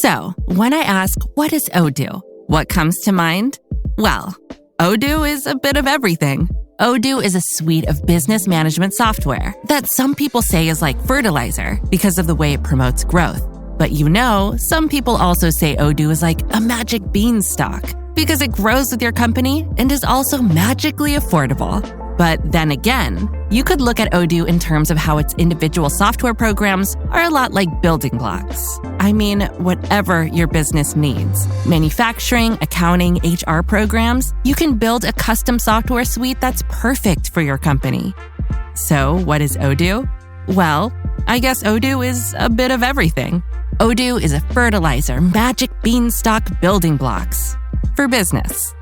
So, when I ask, what is Odoo? What comes to mind? Well, Odoo is a bit of everything. Odoo is a suite of business management software that some people say is like fertilizer because of the way it promotes growth. But some people also say Odoo is like a magic beanstalk because it grows with your company and is also magically affordable. But then again, you could look at Odoo in terms of how its individual software programs are a lot like building blocks. I mean, whatever your business needs, manufacturing, accounting, HR programs, you can build a custom software suite that's perfect for your company. So, what is Odoo? Well, I guess Odoo is a bit of everything. Odoo is a fertilizer, magic beanstalk building blocks for business.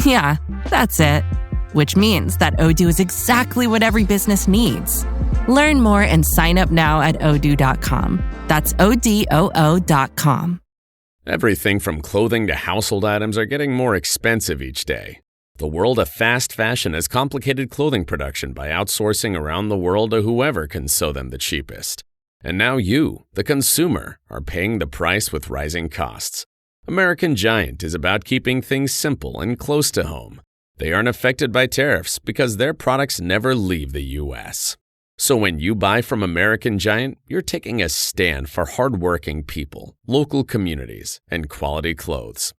Yeah, that's it. Which means that Odoo is exactly what every business needs. Learn more and sign up now at odoo.com. That's ODOO.com. Everything from clothing to household items are getting more expensive each day. The world of fast fashion has complicated clothing production by outsourcing around the world to whoever can sew them the cheapest. And now you, the consumer, are paying the price with rising costs. American Giant is about keeping things simple and close to home. They aren't affected by tariffs because their products never leave the U.S. So when you buy from American Giant, you're taking a stand for hardworking people, local communities, and quality clothes.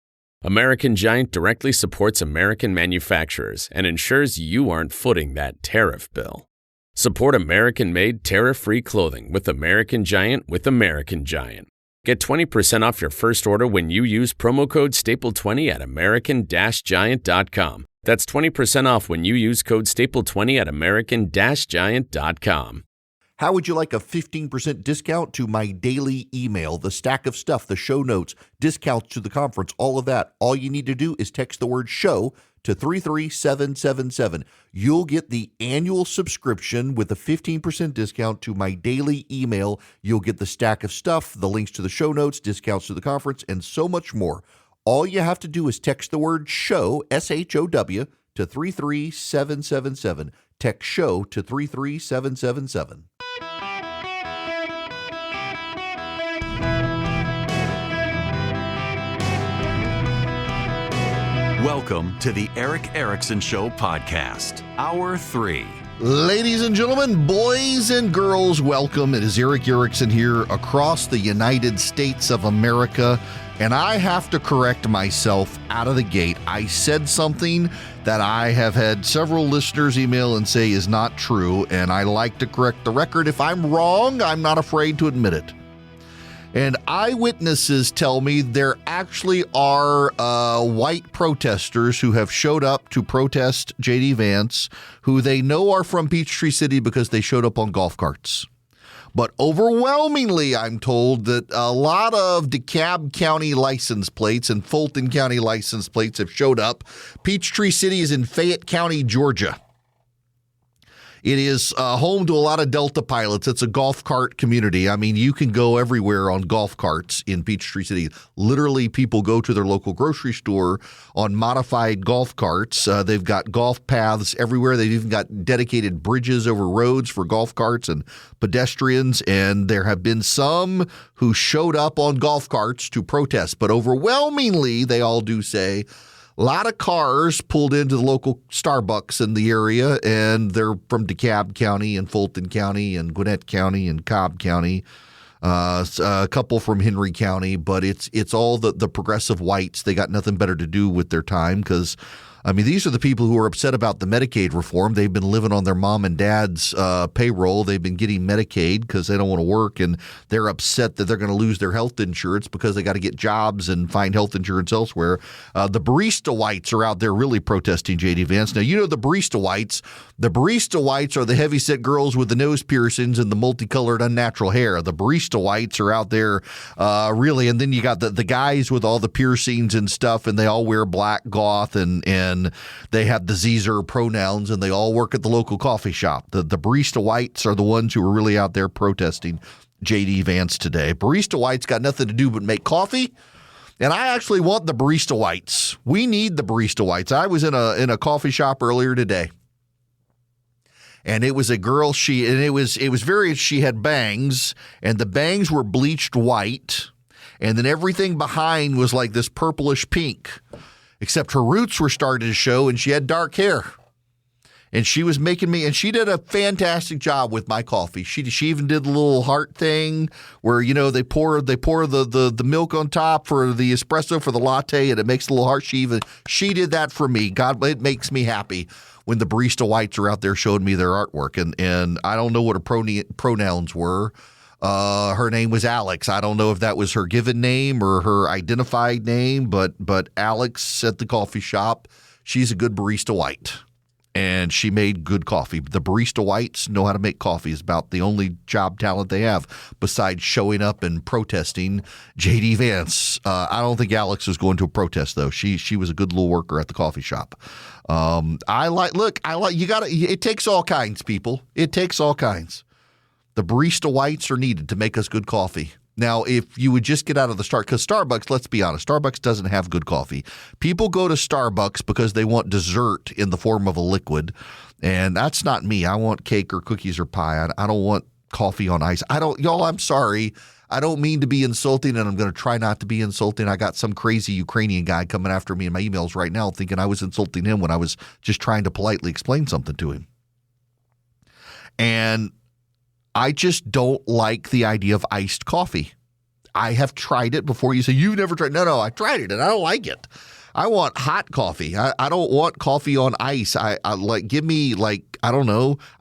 American Giant directly supports American manufacturers and ensures you aren't footing that tariff bill. Support American-made, tariff-free clothing with American Giant with American Giant. Get 20% off your first order when you use promo code STAPLE20 at american-giant.com. That's 20% off when you use code STAPLE20 at american-giant.com. How would you like a 15% discount to my daily email, the stack of stuff, the show notes, discounts to the conference, all of that? All you need to do is text the word SHOW to 33777. You'll get the annual subscription with a 15% discount to my daily email. You'll get the stack of stuff, the links to the show notes, discounts to the conference, and so much more. All you have to do is text the word SHOW, S-H-O-W, to 33777. Text SHOW to 33777. Welcome to the Eric Erickson Show podcast, Hour 3. Ladies and gentlemen, boys and girls, welcome. It is Eric Erickson here across the United States of America, and I have to correct myself out of the gate. I said something that I have had several listeners email and say is not true, and I like to correct the record. If I'm wrong, I'm not afraid to admit it. And eyewitnesses tell me there actually are white protesters who have showed up to protest J.D. Vance, who they know are from Peachtree City because they showed up on golf carts. But overwhelmingly, I'm told that a lot of DeKalb County license plates and Fulton County license plates have showed up. Peachtree City is in Fayette County, Georgia. It is home to a lot of Delta pilots. It's a golf cart community. I mean, you can go everywhere on golf carts in Peachtree City. Literally, people go to their local grocery store on modified golf carts. They've got golf paths everywhere. They've even got dedicated bridges over roads for golf carts and pedestrians. And there have been some who showed up on golf carts to protest. But overwhelmingly, they all do say, a lot of cars pulled into the local Starbucks in the area, and they're from DeKalb County and Fulton County and Gwinnett County and Cobb County, a couple from Henry County, but it's all the progressive whites. They got nothing better to do with their time because, I mean, these are the people who are upset about the Medicaid reform. They've been living on their mom and dad's payroll. They've been getting Medicaid because they don't want to work, and they're upset that they're going to lose their health insurance because they got to get jobs and find health insurance elsewhere. The barista whites are out there really protesting J.D. Vance. Now, you know the barista whites. The barista whites are the heavyset girls with the nose piercings and the multicolored unnatural hair. The barista whites are out there really, and then you got the guys with all the piercings and stuff, and they all wear black goth and they have the Zer pronouns, and they all work at the local coffee shop. The barista whites are the ones who are really out there protesting J.D. Vance today. Barista whites got nothing to do but make coffee, and I actually want the barista whites. We need the barista whites. I was in a coffee shop earlier today, and it was a girl. She had bangs, and the bangs were bleached white. And then everything behind was like this purplish pink, except her roots were starting to show and she had dark hair. And she was making me, and she did a fantastic job with my coffee. She even did the little heart thing where, they pour the milk on top for the espresso for the latte, and it makes a little heart. She did that for me. God, it makes me happy when the barista whites are out there showing me their artwork. And I don't know what her pronouns were. Her name was Alex. I don't know if that was her given name or her identified name, but Alex at the coffee shop, she's a good barista white. And she made good coffee. The barista whites know how to make coffee. It's about the only job talent they have besides showing up and protesting J.D. Vance. I don't think Alex was going to a protest, though. She was a good little worker at the coffee shop. It takes all kinds, people. It takes all kinds. The barista whites are needed to make us good coffee. Now, if you would just get out of the because Starbucks, let's be honest, Starbucks doesn't have good coffee. People go to Starbucks because they want dessert in the form of a liquid, and that's not me. I want cake or cookies or pie. I don't want coffee on ice. I'm sorry. I don't mean to be insulting, and I'm going to try not to be insulting. I got some crazy Ukrainian guy coming after me in my emails right now thinking I was insulting him when I was just trying to politely explain something to him. And I just don't like the idea of iced coffee. I have tried it before. You say, you've never tried. No, I tried it and I don't like it. I want hot coffee. I don't want coffee on ice. Give me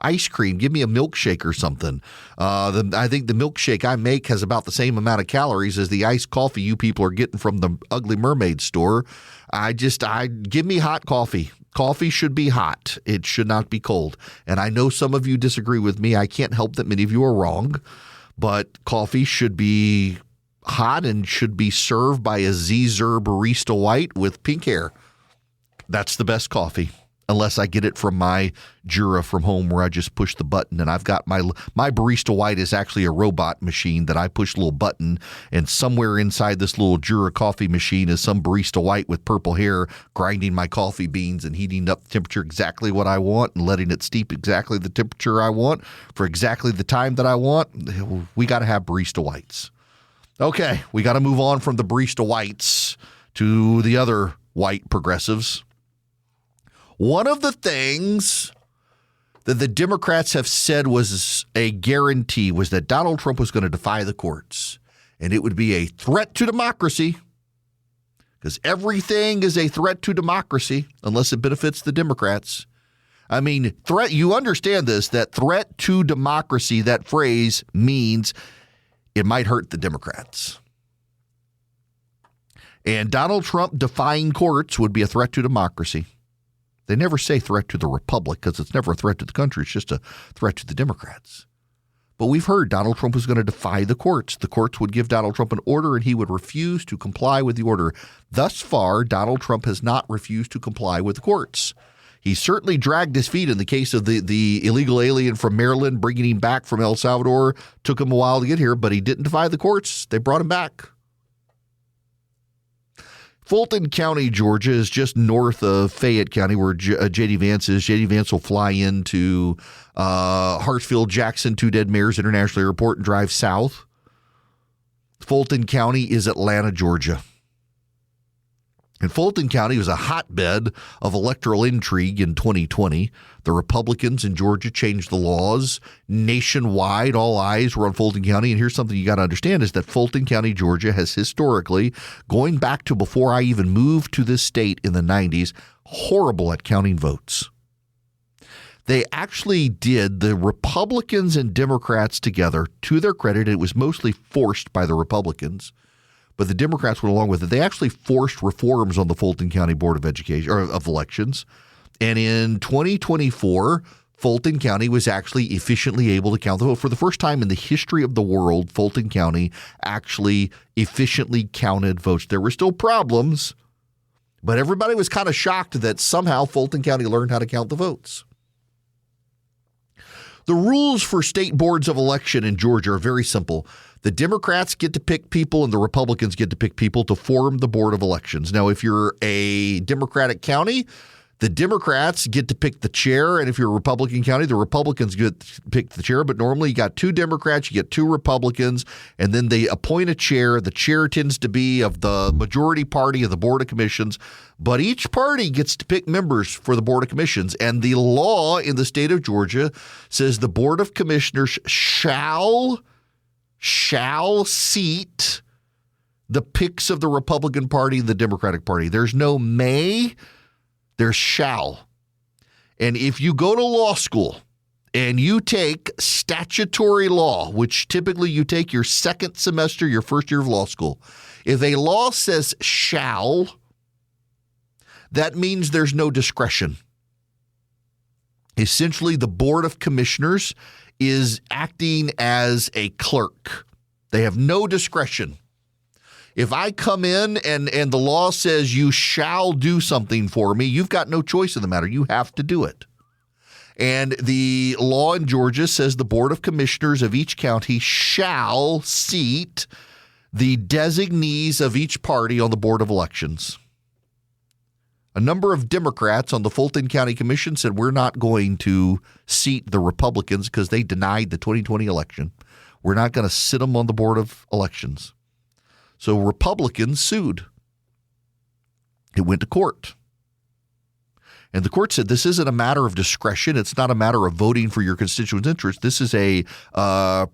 ice cream. Give me a milkshake or something. I think the milkshake I make has about the same amount of calories as the iced coffee you people are getting from the Ugly Mermaid store. Give me hot coffee. Coffee should be hot. It should not be cold. And I know some of you disagree with me. I can't help that many of you are wrong, but coffee should be hot and should be served by a Z-Zer barista white with pink hair. That's the best coffee, unless I get it from my Jura from home where I just push the button. And I've got my barista white is actually a robot machine that I push a little button, and somewhere inside this little Jura coffee machine is some barista white with purple hair grinding my coffee beans and heating up the temperature exactly what I want and letting it steep exactly the temperature I want for exactly the time that I want. We got to have barista whites. Okay, we got to move on from the barista whites to the other white progressives. One of the things that the Democrats have said was a guarantee was that Donald Trump was going to defy the courts, and it would be a threat to democracy, because everything is a threat to democracy unless it benefits the Democrats. I mean, you understand this, that threat to democracy, that phrase means it might hurt the Democrats. And Donald Trump defying courts would be a threat to democracy. They never say threat to the republic because it's never a threat to the country. It's just a threat to the Democrats. But we've heard Donald Trump was going to defy the courts. The courts would give Donald Trump an order and he would refuse to comply with the order. Thus far, Donald Trump has not refused to comply with the courts. He certainly dragged his feet in the case of the illegal alien from Maryland, bringing him back from El Salvador. Took him a while to get here, but he didn't defy the courts. They brought him back. Fulton County, Georgia, is just north of Fayette County, where J.D. Vance is. J.D. Vance will fly into Hartsfield-Jackson, Two Dead Mares International Airport and drive south. Fulton County is Atlanta, Georgia. And Fulton County was a hotbed of electoral intrigue in 2020. The Republicans in Georgia changed the laws nationwide. All eyes were on Fulton County. And here's something you got to understand is that Fulton County, Georgia has historically, going back to before I even moved to this state in the 90s, horrible at counting votes. They actually did, the Republicans and Democrats together, to their credit, it was mostly forced by the Republicans, but the Democrats went along with it. They actually forced reforms on the Fulton County Board of Education or of Elections. And in 2024, Fulton County was actually efficiently able to count the vote. For the first time in the history of the world, Fulton County actually efficiently counted votes. There were still problems, but everybody was kind of shocked that somehow Fulton County learned how to count the votes. The rules for state boards of election in Georgia are very simple. The Democrats get to pick people and the Republicans get to pick people to form the Board of Elections. Now, if you're a Democratic county, The Democrats get to pick the chair, and if you're a Republican county, the Republicans get to pick the chair. But normally you got 2 Democrats, you get 2 Republicans, and then they appoint a chair. The chair tends to be of the majority party of the Board of Commissions, but each party gets to pick members for the Board of Commissions. And the law in the state of Georgia says the Board of Commissioners shall seat the picks of the Republican Party and the Democratic Party. There's no may. There's shall. And if you go to law school and you take statutory law, which typically you take your second semester, your first year of law school, if a law says shall, that means there's no discretion. Essentially, the Board of Commissioners is acting as a clerk. They have no discretion. If I come in and the law says you shall do something for me, you've got no choice in the matter. You have to do it. And the law in Georgia says the Board of Commissioners of each county shall seat the designees of each party on the Board of Elections. A number of Democrats on the Fulton County Commission said we're not going to seat the Republicans because they denied the 2020 election. We're not going to sit them on the Board of Elections. So Republicans sued. It went to court. And the court said this isn't a matter of discretion. It's not a matter of voting for your constituents' interest. This is a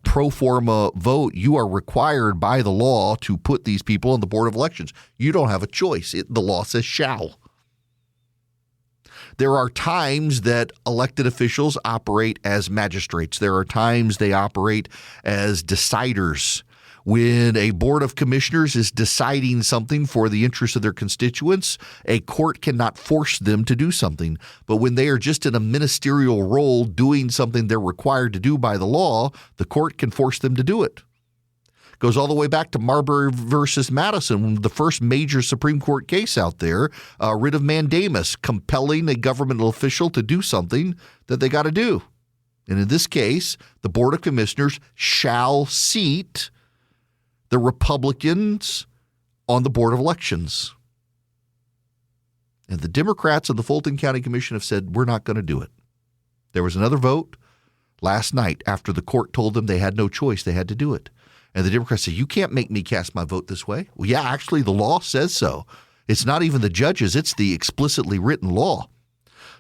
pro forma vote. You are required by the law to put these people on the Board of Elections. You don't have a choice. The law says shall. There are times that elected officials operate as magistrates. There are times they operate as deciders. When a Board of Commissioners is deciding something for the interest of their constituents, a court cannot force them to do something. But when they are just in a ministerial role doing something they're required to do by the law, the court can force them to do it. Goes all the way back to Marbury versus Madison, the first major Supreme Court case out there, writ of mandamus, compelling a governmental official to do something that they got to do. And in this case, the Board of Commissioners shall seat the Republicans on the Board of Elections. And the Democrats of the Fulton County Commission have said, we're not going to do it. There was another vote last night after the court told them they had no choice. They had to do it. And the Democrats say, you can't make me cast my vote this way. Well, yeah, actually, the law says so. It's not even the judges. It's the explicitly written law.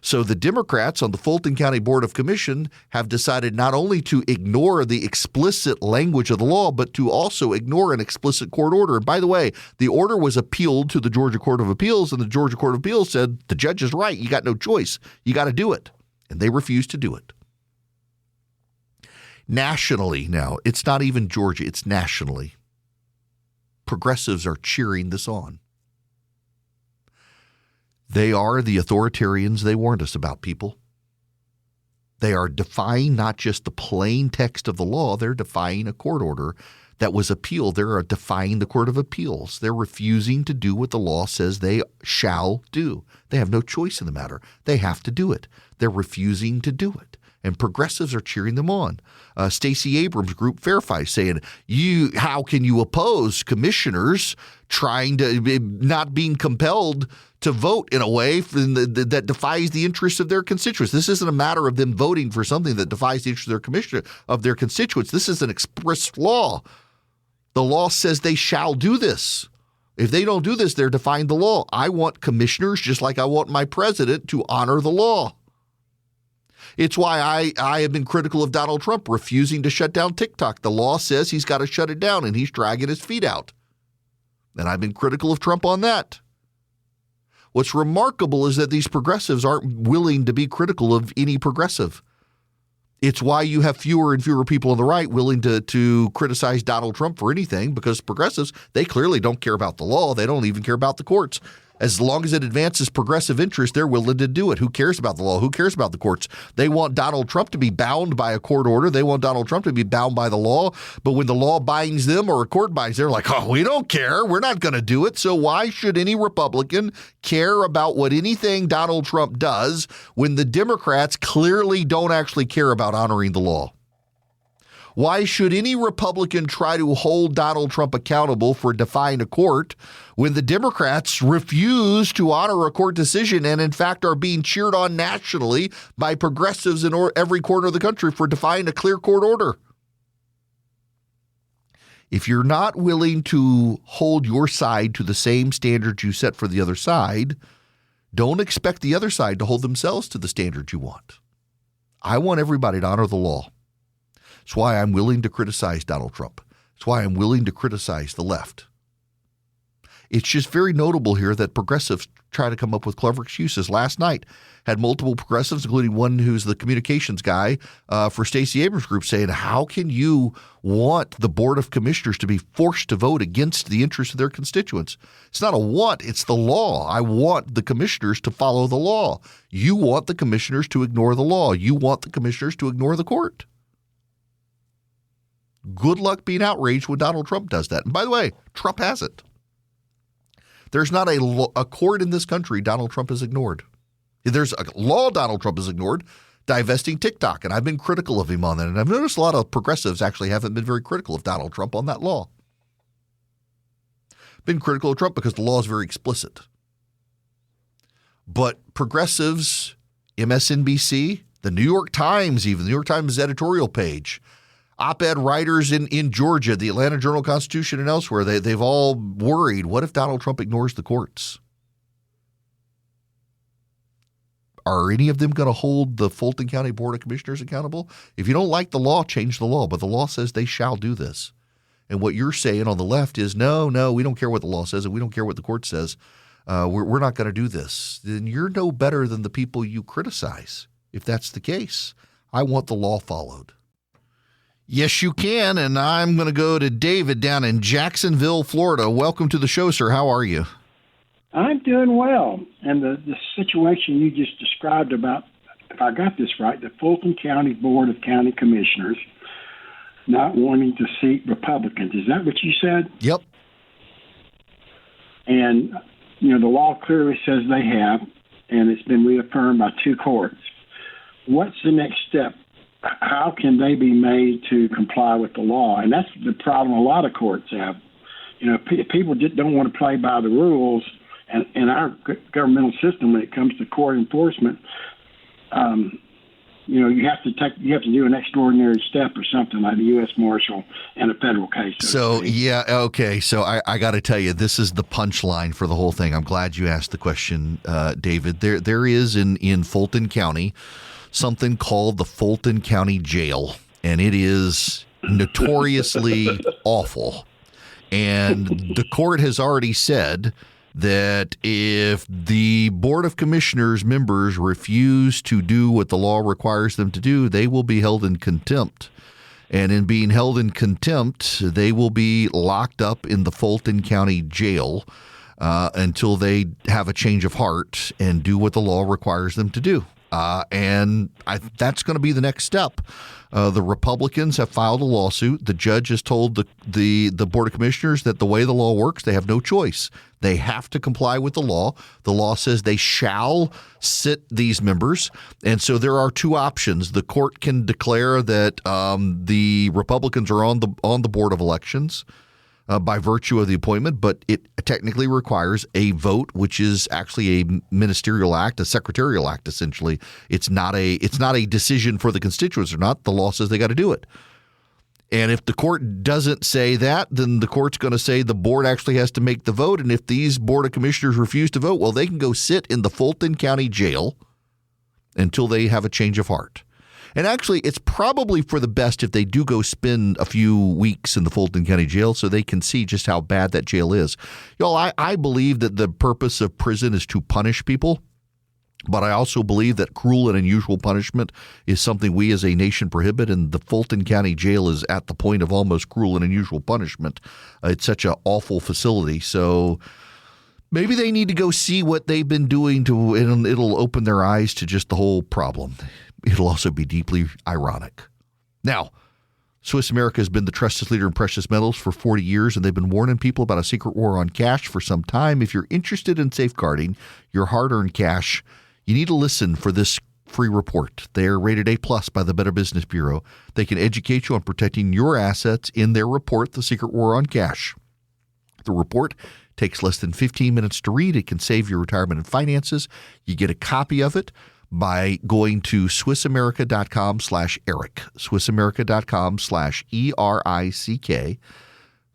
So the Democrats on the Fulton County Board of Commission have decided not only to ignore the explicit language of the law, but to also ignore an explicit court order. And by the way, the order was appealed to the Georgia Court of Appeals, and the Georgia Court of Appeals said, the judge is right. You got no choice. You got to do it. And they refused to do it. Nationally now, it's not even Georgia, it's nationally. Progressives are cheering this on. They are the authoritarians they warned us about, people. They are defying not just the plain text of the law, they're defying a court order that was appealed. They're defying the Court of Appeals. They're refusing to do what the law says they shall do. They have no choice in the matter. They have to do it. They're refusing to do it. And progressives are cheering them on. Stacey Abrams' group Fair Fight saying, how can you oppose commissioners trying to not being compelled to vote in a way that defies the interests of their constituents? This isn't a matter of them voting for something that defies the interests of their constituents. This is an express law. The law says they shall do this. If they don't do this, they're defying the law. I want commissioners, just like I want my president, to honor the law. It's why I have been critical of Donald Trump refusing to shut down TikTok. The law says he's got to shut it down, and he's dragging his feet out. And I've been critical of Trump on that. What's remarkable is that these progressives aren't willing to be critical of any progressive. It's why you have fewer and fewer people on the right willing to criticize Donald Trump for anything, because progressives, they clearly don't care about the law. They don't even care about the courts. As long as it advances progressive interest, they're willing to do it. Who cares about the law? Who cares about the courts? They want Donald Trump to be bound by a court order. They want Donald Trump to be bound by the law. But when the law binds them or a court binds, they're like, oh, we don't care. We're not going to do it. So why should any Republican care about what anything Donald Trump does when the Democrats clearly don't actually care about honoring the law? Why should any Republican try to hold Donald Trump accountable for defying a court when the Democrats refuse to honor a court decision and, in fact, are being cheered on nationally by progressives in every corner of the country for defying a clear court order? If you're not willing to hold your side to the same standards you set for the other side, don't expect the other side to hold themselves to the standards you want. I want everybody to honor the law. That's why I'm willing to criticize Donald Trump. That's why I'm willing to criticize the left. It's just very notable here that progressives try to come up with clever excuses. Last night, had multiple progressives, including one who's the communications guy for Stacey Abrams' group, saying, how can you want the Board of Commissioners to be forced to vote against the interests of their constituents? It's not a want, it's the law. I want the commissioners to follow the law. You want the commissioners to ignore the law. You want the commissioners to ignore the court. Good luck being outraged when Donald Trump does that. And by the way, Trump has it. There's not a court in this country Donald Trump has ignored. There's a law Donald Trump has ignored, divesting TikTok, and I've been critical of him on that. And I've noticed a lot of progressives actually haven't been very critical of Donald Trump on that law. Been critical of Trump because the law is very explicit. But progressives, MSNBC, the New York Times, even the New York Times editorial page, op-ed writers in Georgia, the Atlanta Journal-Constitution, and elsewhere, they've all worried, what if Donald Trump ignores the courts? Are any of them going to hold the Fulton County Board of Commissioners accountable? If you don't like the law, change the law. But the law says they shall do this. And what you're saying on the left is, no, we don't care what the law says and we don't care what the court says. We're not going to do this. Then you're no better than the people you criticize, if that's the case. I want the law followed. Yes, you can. And I'm going to go to David down in Jacksonville, Florida. Welcome to the show, sir. How are you? I'm doing well. And the situation you just described about, if I got this right, the Fulton County Board of County Commissioners not wanting to seat Republicans. Is that what you said? Yep. And, the law clearly says they have, and it's been reaffirmed by two courts. What's the next step? How can they be made to comply with the law? And that's the problem a lot of courts have. People just don't want to play by the rules. And in our governmental system, when it comes to court enforcement, you have to do an extraordinary step or something like the U.S. Marshal in a federal case. So yeah, okay. So I got to tell you, this is the punchline for the whole thing. I'm glad you asked the question, David. There is in Fulton County something called the Fulton County Jail, and it is notoriously awful. And the court has already said that if the Board of Commissioners members refuse to do what the law requires them to do, they will be held in contempt. And in being held in contempt, they will be locked up in the Fulton County Jail until they have a change of heart and do what the law requires them to do. That's going to be the next step. The Republicans have filed a lawsuit. The judge has told the Board of Commissioners that the way the law works, they have no choice. They have to comply with the law. The law says they shall sit these members. And so there are two options. The court can declare that the Republicans are on the Board of Elections by virtue of the appointment, but it technically requires a vote, which is actually a ministerial act, a secretarial act, essentially. It's not a decision for the constituents or not. The law says they got to do it. And if the court doesn't say that, then the court's going to say the board actually has to make the vote. And if these Board of Commissioners refuse to vote, well, they can go sit in the Fulton County Jail until they have a change of heart. And actually, it's probably for the best if they do go spend a few weeks in the Fulton County Jail so they can see just how bad that jail is. Y'all, I believe that the purpose of prison is to punish people, but I also believe that cruel and unusual punishment is something we as a nation prohibit, and the Fulton County Jail is at the point of almost cruel and unusual punishment. It's such an awful facility. So maybe they need to go see what they've been doing and it'll open their eyes to just the whole problem. It'll also be deeply ironic. Now, Swiss America has been the trusted leader in precious metals for 40 years, and they've been warning people about a secret war on cash for some time. If you're interested in safeguarding your hard-earned cash, you need to listen for this free report. They are rated A+ by the Better Business Bureau. They can educate you on protecting your assets in their report, The Secret War on Cash. The report takes less than 15 minutes to read. It can save your retirement and finances. You get a copy of it by going to SwissAmerica.com/Eric, SwissAmerica.com/ERICK.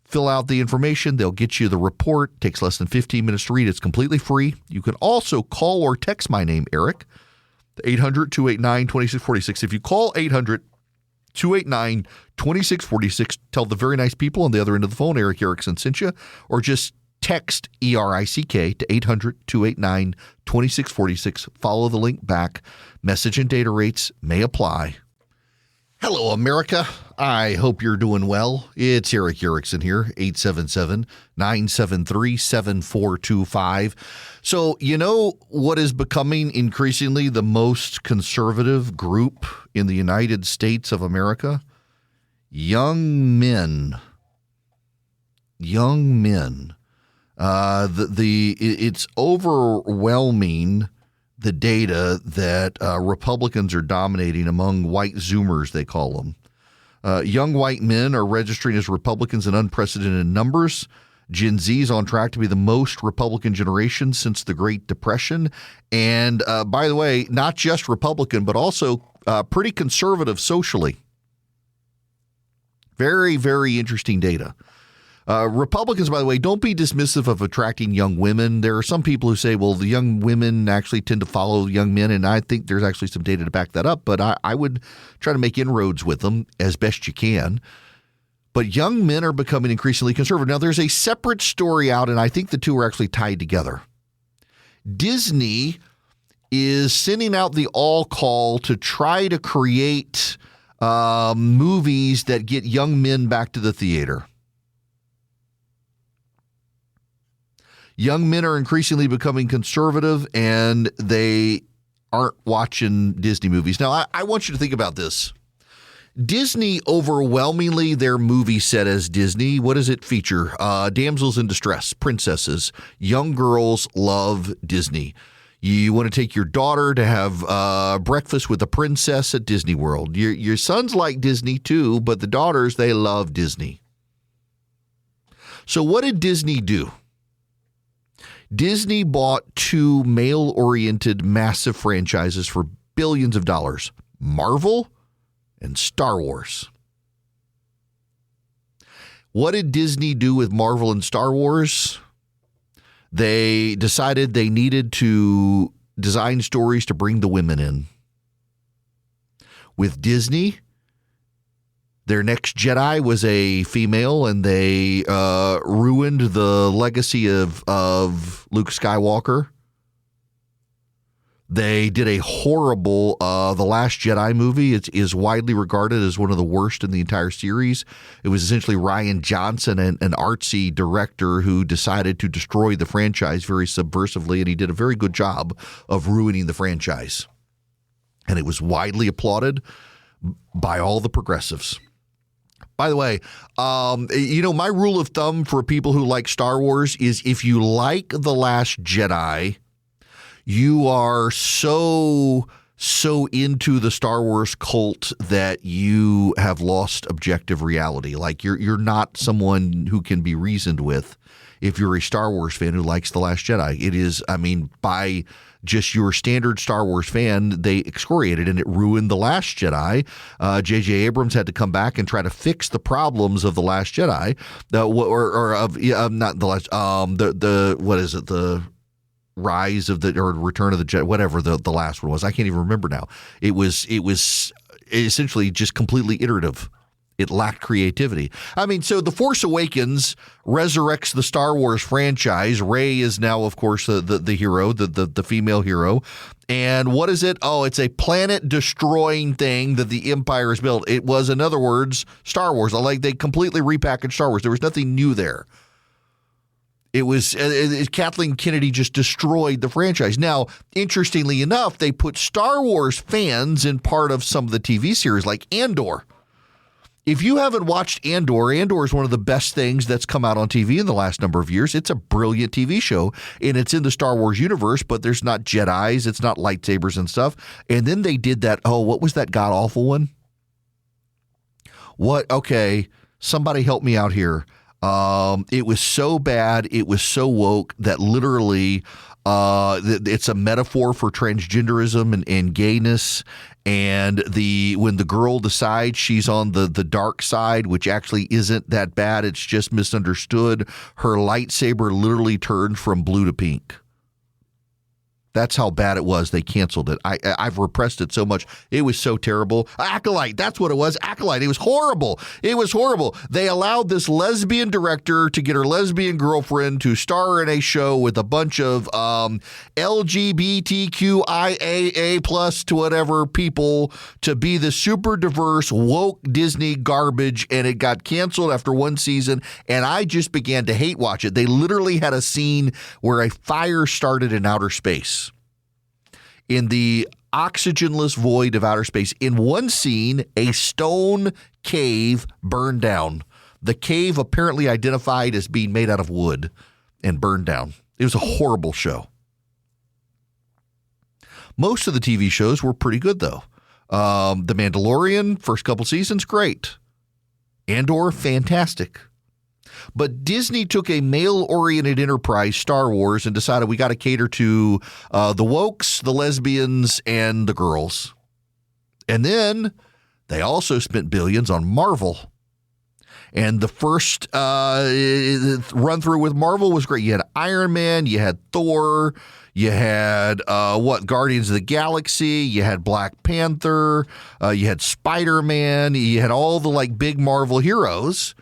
Fill out the information. They'll get you the report. It takes less than 15 minutes to read. It's completely free. You can also call or text my name, Eric, 800-289-2646. If you call 800-289-2646, tell the very nice people on the other end of the phone, Eric Erickson sent you, or just text ERICK to 800-289-2646. Follow the link back. Message and data rates may apply. Hello, America. I hope you're doing well. It's Eric Erickson here, 877-973-7425. So, you know what is becoming increasingly the most conservative group in the United States of America? Young men. Young men. It's overwhelming, the data that Republicans are dominating among white Zoomers, they call them. Young white men are registering as Republicans in unprecedented numbers. Gen Z is on track to be the most Republican generation since the Great Depression. And by the way, not just Republican, but also pretty conservative socially. Very, very interesting data. Republicans, by the way, don't be dismissive of attracting young women. There are some people who say, well, the young women actually tend to follow young men, and I think there's actually some data to back that up, but I would try to make inroads with them as best you can. But young men are becoming increasingly conservative. Now, there's a separate story out, and I think the two are actually tied together. Disney is sending out the all call to try to create movies that get young men back to the theater. Young men are increasingly becoming conservative, and they aren't watching Disney movies. Now, I want you to think about this. Disney, overwhelmingly, their movie set as Disney. What does it feature? Damsels in distress, princesses. Young girls love Disney. You want to take your daughter to have breakfast with a princess at Disney World. Your sons like Disney too, but the daughters, they love Disney. So what did Disney do? Disney bought two male-oriented massive franchises for billions of dollars, Marvel and Star Wars. What did Disney do with Marvel and Star Wars? They decided they needed to design stories to bring the women in. With Disney, their next Jedi was a female, and they ruined the legacy of Luke Skywalker. They did a horrible The Last Jedi movie. It is widely regarded as one of the worst in the entire series. It was essentially Rian Johnson, an artsy director who decided to destroy the franchise very subversively, and he did a very good job of ruining the franchise. And it was widely applauded by all the progressives. By the way, my rule of thumb for people who like Star Wars is if you like The Last Jedi, you are so into the Star Wars cult that you have lost objective reality. Like you're not someone who can be reasoned with if you're a Star Wars fan who likes The Last Jedi. It is, by just your standard Star Wars fan, they excoriated and it ruined The Last Jedi. J.J. Abrams had to come back and try to fix the problems of The Last Jedi, the Rise of the, or Return of the Jedi, whatever the last one was. I can't even remember now. It was essentially just completely iterative. It lacked creativity. So The Force Awakens resurrects the Star Wars franchise. Rey is now, of course, the hero, the female hero. And what is it? Oh, it's a planet-destroying thing that the Empire has built. It was, in other words, Star Wars. Like, they completely repackaged Star Wars. There was nothing new there. It was Kathleen Kennedy just destroyed the franchise. Now, interestingly enough, they put Star Wars fans in part of some of the TV series like Andor. If you haven't watched Andor is one of the best things that's come out on TV in the last number of years. It's a brilliant TV show, and it's in the Star Wars universe, but there's not Jedis, it's not lightsabers and stuff. And then they did that, what was that god-awful one? What? Okay, somebody help me out here. It was so bad, it was so woke that literally it's a metaphor for transgenderism and gayness. And when the girl decides she's on the dark side, which actually isn't that bad, it's just misunderstood, her lightsaber literally turned from blue to pink. That's how bad it was. They canceled it. I've repressed it so much. It was so terrible. Acolyte, that's what it was. Acolyte. It was horrible. It was horrible. They allowed this lesbian director to get her lesbian girlfriend to star in a show with a bunch of LGBTQIAA plus to whatever people to be the super diverse, woke Disney garbage, and it got canceled after one season, and I just began to hate watch it. They literally had a scene where a fire started in outer space. In the oxygenless void of outer space. In one scene, a stone cave burned down. The cave apparently identified as being made out of wood and burned down. It was a horrible show. Most of the TV shows were pretty good, though. The Mandalorian, first couple seasons, great. Andor, fantastic. But Disney took a male-oriented enterprise, Star Wars, and decided we got to cater to the wokes, the lesbians, and the girls. And then they also spent billions on Marvel. And the first run-through with Marvel was great. You had Iron Man, you had Thor, you had, Guardians of the Galaxy, you had Black Panther, you had Spider-Man, you had all the, big Marvel heroes.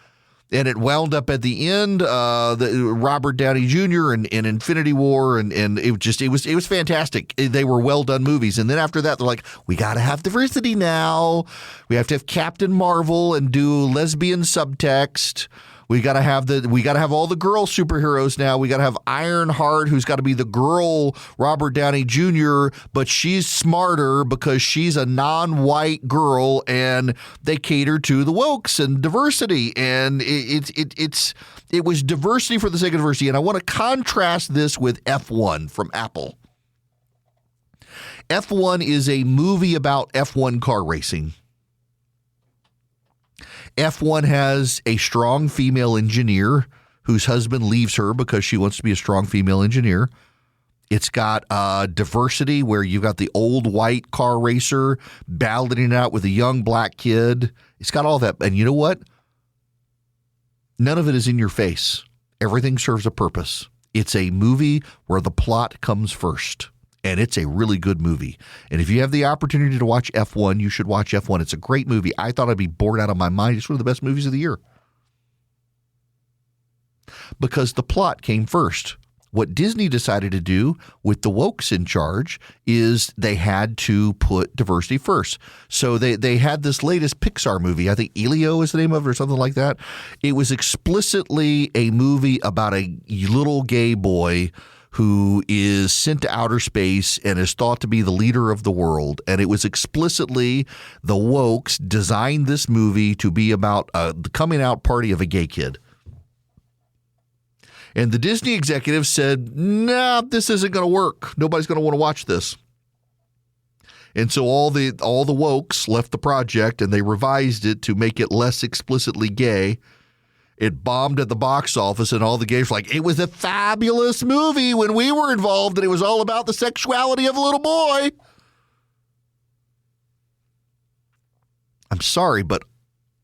And it wound up at the end, Robert Downey Jr. and Infinity War, and it was fantastic. They were well done movies. And then after that, they're like, we got to have diversity now. We have to have Captain Marvel and do lesbian subtext. We got to have all the girl superheroes now. We got to have Ironheart, who's got to be the girl Robert Downey Jr., but she's smarter because she's a non-white girl, and they cater to the wokes and diversity. And it was diversity for the sake of diversity. And I want to contrast this with F1 from Apple. F1 is a movie about F1 car racing. F1 has a strong female engineer whose husband leaves her because she wants to be a strong female engineer. It's got diversity where you've got the old white car racer battling it out with a young black kid. It's got all that. And you know what? None of it is in your face. Everything serves a purpose. It's a movie where the plot comes first. And it's a really good movie. And if you have the opportunity to watch F1, you should watch F1. It's a great movie. I thought I'd be bored out of my mind. It's one of the best movies of the year. Because the plot came first. What Disney decided to do with the wokes in charge is they had to put diversity first. So they had this latest Pixar movie. I think Elio is the name of it or something like that. It was explicitly a movie about a little gay boy who is sent to outer space and is thought to be the leader of the world. And it was explicitly the wokes designed this movie to be about the coming out party of a gay kid. And the Disney executives said, nah, this isn't going to work. Nobody's going to want to watch this. And so all the wokes left the project and they revised it to make it less explicitly gay. It bombed at the box office, and all the gays were like, it was a fabulous movie when we were involved, and it was all about the sexuality of a little boy. I'm sorry, but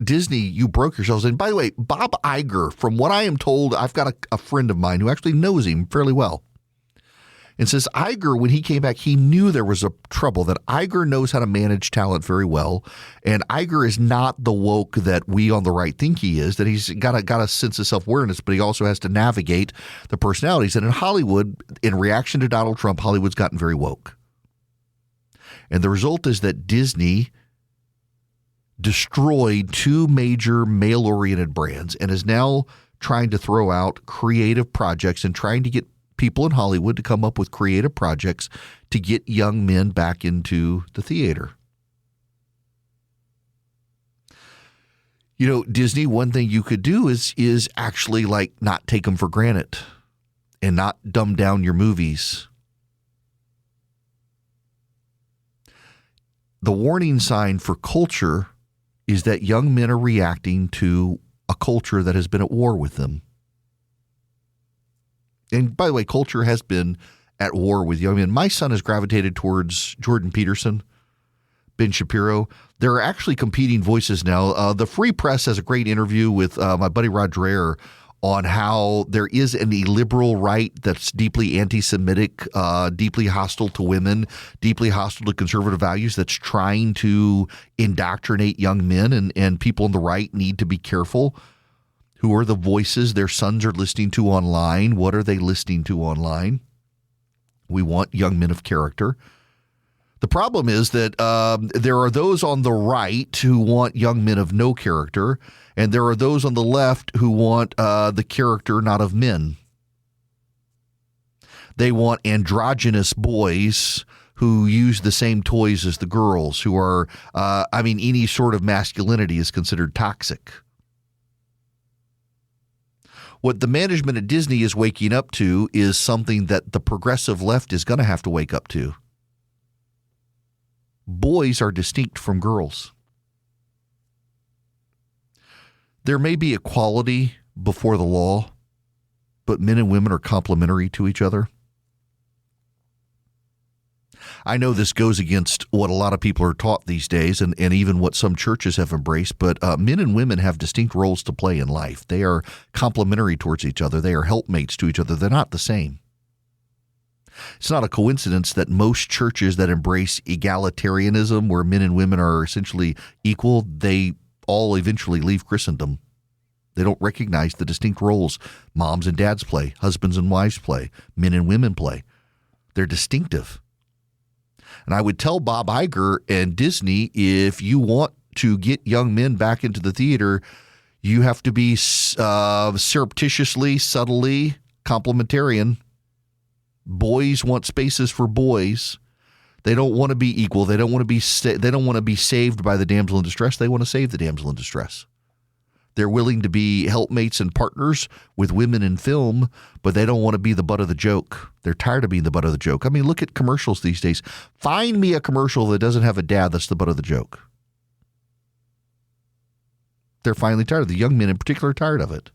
Disney, you broke yourselves. And by the way, Bob Iger, from what I am told, I've got a friend of mine who actually knows him fairly well. And says Iger, when he came back, he knew there was a trouble, that Iger knows how to manage talent very well. And Iger is not the woke that we on the right think he is, that he's got a sense of self-awareness, but he also has to navigate the personalities. And in Hollywood, in reaction to Donald Trump, Hollywood's gotten very woke. And the result is that Disney destroyed two major male-oriented brands and is now trying to throw out creative projects and trying to get people in Hollywood to come up with creative projects to get young men back into the theater. Disney, one thing you could do is actually like not take them for granted and not dumb down your movies. The warning sign for culture is that young men are reacting to a culture that has been at war with them. And by the way, culture has been at war with young men. My son has gravitated towards Jordan Peterson, Ben Shapiro. There are actually competing voices now. The Free Press has a great interview with my buddy Rod Dreher on how there is an illiberal right that's deeply anti-Semitic, deeply hostile to women, deeply hostile to conservative values, that's trying to indoctrinate young men, and people on the right need to be careful. Who are the voices their sons are listening to online? What are they listening to online? We want young men of character. The problem is that there are those on the right who want young men of no character, and there are those on the left who want the character not of men. They want androgynous boys who use the same toys as the girls, who are, any sort of masculinity is considered toxic. What the management at Disney is waking up to is something that the progressive left is going to have to wake up to. Boys are distinct from girls. There may be equality before the law, but men and women are complementary to each other. I know this goes against what a lot of people are taught these days, and even what some churches have embraced, but men and women have distinct roles to play in life. They are complementary towards each other. They are helpmates to each other. They're not the same. It's not a coincidence that most churches that embrace egalitarianism, where men and women are essentially equal, they all eventually leave Christendom. They don't recognize the distinct roles moms and dads play, husbands and wives play, men and women play. They're distinctive. And I would tell Bob Iger and Disney, if you want to get young men back into the theater, you have to be surreptitiously, subtly complementarian. Boys want spaces for boys. They don't want to be equal. They don't want to be. They don't want to be saved by the damsel in distress. They want to save the damsel in distress. They're willing to be helpmates and partners with women in film, but they don't want to be the butt of the joke. They're tired of being the butt of the joke. I mean, look at commercials these days. Find me a commercial that doesn't have a dad that's the butt of the joke. They're finally tired of it. The young men in particular are tired of it.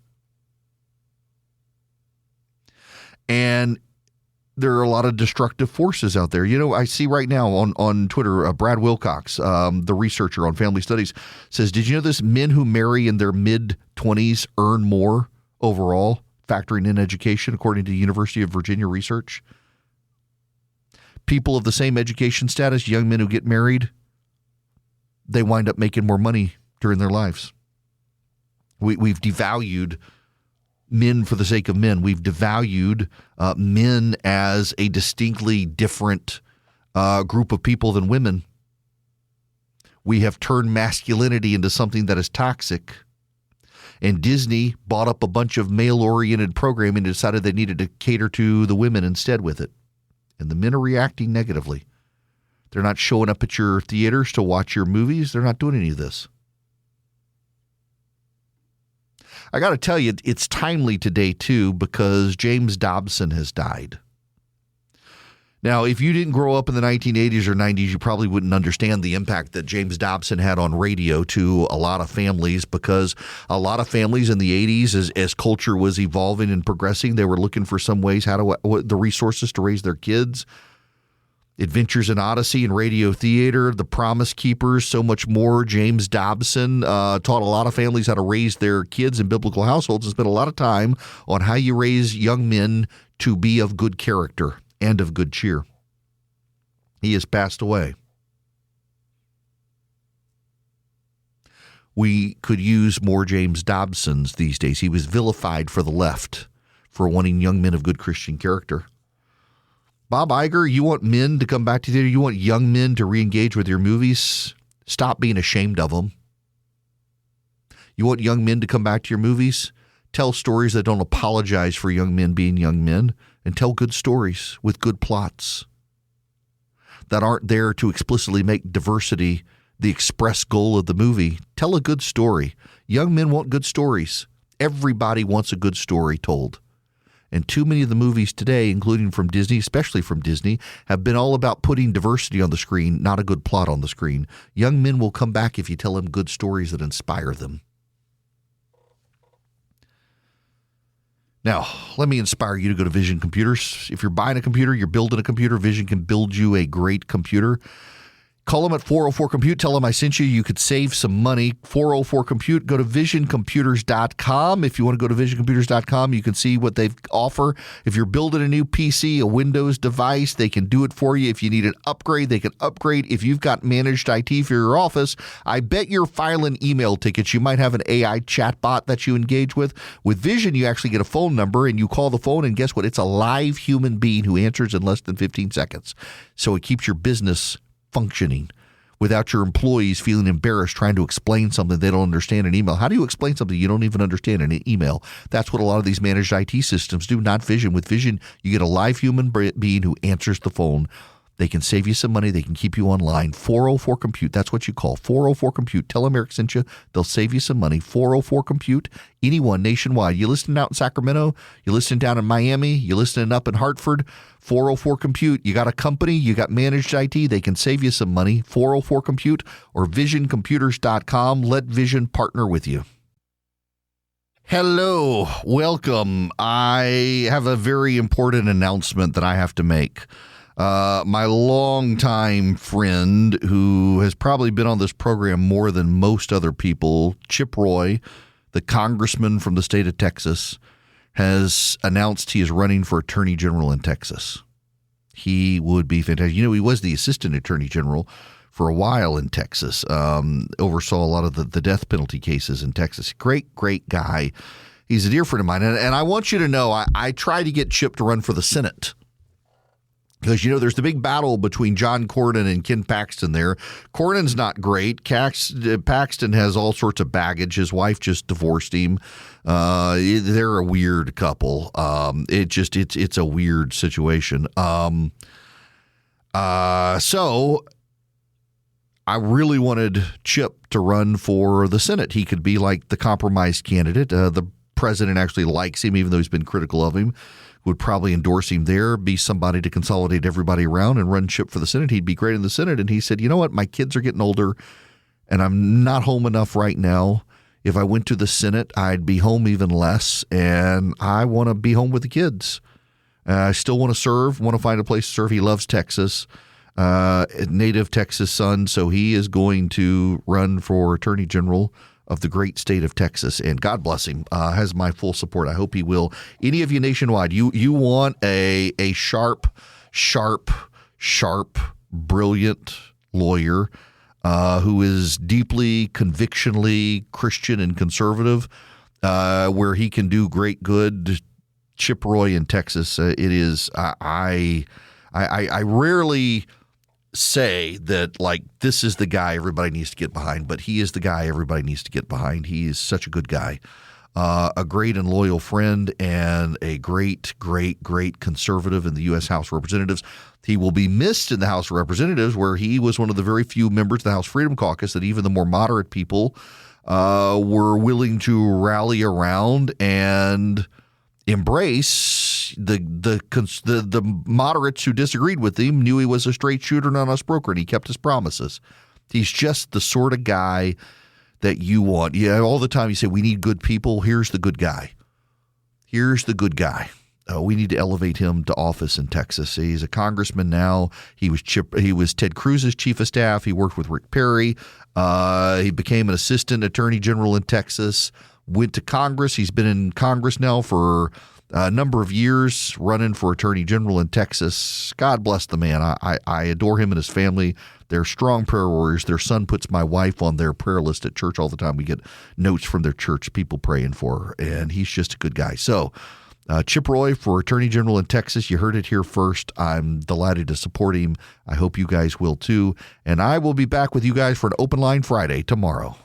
And there are a lot of destructive forces out there. I see right now on Twitter, Brad Wilcox, the researcher on family studies, says, did you know this? Men who marry in their mid-20s earn more overall, factoring in education, according to University of Virginia research? People of the same education status, young men who get married, they wind up making more money during their lives. We've devalued men for the sake of men. We've devalued men as a distinctly different group of people than women. We have turned masculinity into something that is toxic. And Disney bought up a bunch of male-oriented programming and decided they needed to cater to the women instead with it. And the men are reacting negatively. They're not showing up at your theaters to watch your movies. They're not doing any of this. I got to tell you, it's timely today, too, because James Dobson has died. Now, if you didn't grow up in the 1980s or 90s, you probably wouldn't understand the impact that James Dobson had on radio to a lot of families, because a lot of families in the 80s, as culture was evolving and progressing, they were looking for some ways, the resources to raise their kids. Adventures in Odyssey and Radio Theater, The Promise Keepers, so much more. James Dobson taught a lot of families how to raise their kids in biblical households and spent a lot of time on how you raise young men to be of good character and of good cheer. He has passed away. We could use more James Dobsons these days. He was vilified for the left for wanting young men of good Christian character. Bob Iger, you want men to come back to theater? You want young men to re-engage with your movies? Stop being ashamed of them. You want young men to come back to your movies? Tell stories that don't apologize for young men being young men, and tell good stories with good plots that aren't there to explicitly make diversity the express goal of the movie. Tell a good story. Young men want good stories. Everybody wants a good story told. And too many of the movies today, including from Disney, especially from Disney, have been all about putting diversity on the screen, not a good plot on the screen. Young men will come back if you tell them good stories that inspire them. Now, let me inspire you to go to Vision Computers. If you're buying a computer, you're building a computer, Vision can build you a great computer. Call them at 404-COMPUTE. Tell them I sent you. You could save some money. 404-COMPUTE. Go to visioncomputers.com. If you want to go to visioncomputers.com, you can see what they offer. If you're building a new PC, a Windows device, they can do it for you. If you need an upgrade, they can upgrade. If you've got managed IT for your office, I bet you're filing email tickets. You might have an AI chatbot that you engage with. With Vision, you actually get a phone number, and you call the phone, and guess what? It's a live human being who answers in less than 15 seconds. So it keeps your business functioning without your employees feeling embarrassed trying to explain something they don't understand in email. How do you explain something you don't even understand in an email? That's what a lot of these managed IT systems do, not Vision. With Vision, you get a live human being who answers the phone. They can save you some money. They can keep you online. 404-COMPUTE. That's what you call 404-COMPUTE. Tell them Eric sent you. They'll save you some money. 404-COMPUTE. Anyone nationwide. You listening out in Sacramento? You listening down in Miami? You listening up in Hartford? 404-COMPUTE. You got a company? You got managed IT? They can save you some money. 404-COMPUTE or visioncomputers.com. Let Vision partner with you. Hello. Welcome. I have a very important announcement that I have to make. My longtime friend who has probably been on this program more than most other people, Chip Roy, the congressman from the state of Texas, has announced he is running for attorney general in Texas. He would be fantastic. You know, he was the assistant attorney general for a while in Texas, oversaw a lot of the death penalty cases in Texas. Great, great guy. He's a dear friend of mine. And I want you to know, I tried to get Chip to run for the Senate. Because, you know, there's the big battle between John Cornyn and Ken Paxton there. Cornyn's not great. Paxton has all sorts of baggage. His wife just divorced him. They're a weird couple. It's a weird situation. So I really wanted Chip to run for the Senate. He could be like the compromised candidate. The president actually likes him, even though he's been critical of him. Would probably endorse him there, be somebody to consolidate everybody around and run Chip for the Senate. He'd be great in the Senate. And he said, you know what? My kids are getting older and I'm not home enough right now. If I went to the Senate, I'd be home even less. And I want to be home with the kids. I still want to serve, want to find a place to serve. He loves Texas, native Texas son. So he is going to run for attorney general of the great state of Texas, and God bless him, has my full support. I hope he will. Any of you nationwide, you want a sharp, brilliant lawyer who is deeply, convictionally Christian and conservative, where he can do great good. Chip Roy in Texas, it is. I rarely say that, like, this is the guy everybody needs to get behind, but he is the guy everybody needs to get behind. He is such a good guy, a great and loyal friend, and a great conservative in the U.S. House of Representatives. He will be missed in the House of Representatives, where he was one of the very few members of the House Freedom Caucus that even the more moderate people were willing to rally around and embrace. The moderates who disagreed with him knew he was a straight shooter and an honest broker, and he kept his promises. He's just the sort of guy that you want. Yeah, all the time you say, we need good people. Here's the good guy. Here's the good guy. We need to elevate him to office in Texas. He's a congressman now. He was Ted Cruz's chief of staff. He worked with Rick Perry. He became an assistant attorney general in Texas, went to Congress. He's been in Congress now for a number of years, running for attorney general in Texas. God bless the man. I adore him and his family. They're strong prayer warriors. Their son puts my wife on their prayer list at church all the time. We get notes from their church, people praying for her, and he's just a good guy. So Chip Roy for attorney general in Texas. You heard it here first. I'm delighted to support him. I hope you guys will too. And I will be back with you guys for an Open Line Friday tomorrow.